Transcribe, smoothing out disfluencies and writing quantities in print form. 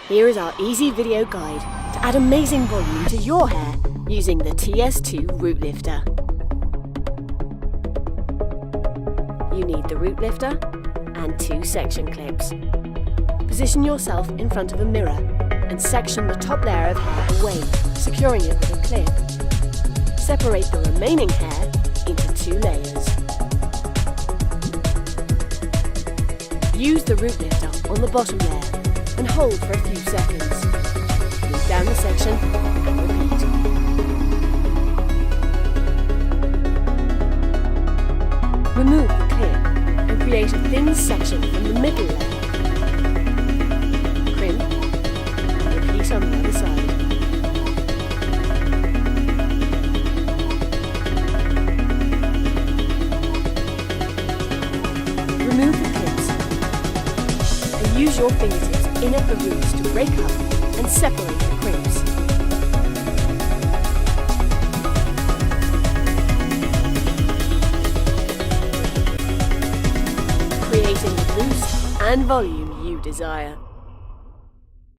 Here is our easy video guide to add amazing volume to your hair using the TS2 Root Lifter. You need the root lifter and 2 section clips. Position yourself in front of a mirror and section the top layer of hair away, securing it with a clip. Separate the remaining hair into 2 layers. Use the root lifter on the bottom layer and hold for a few seconds. Move down the section and repeat. Remove the clip and create a thin section from the middle layer. Crimp and repeat on the other side. Remove the clips and use your fingertips in at the roots to break up and separate the crimps. Creating the boost and volume you desire.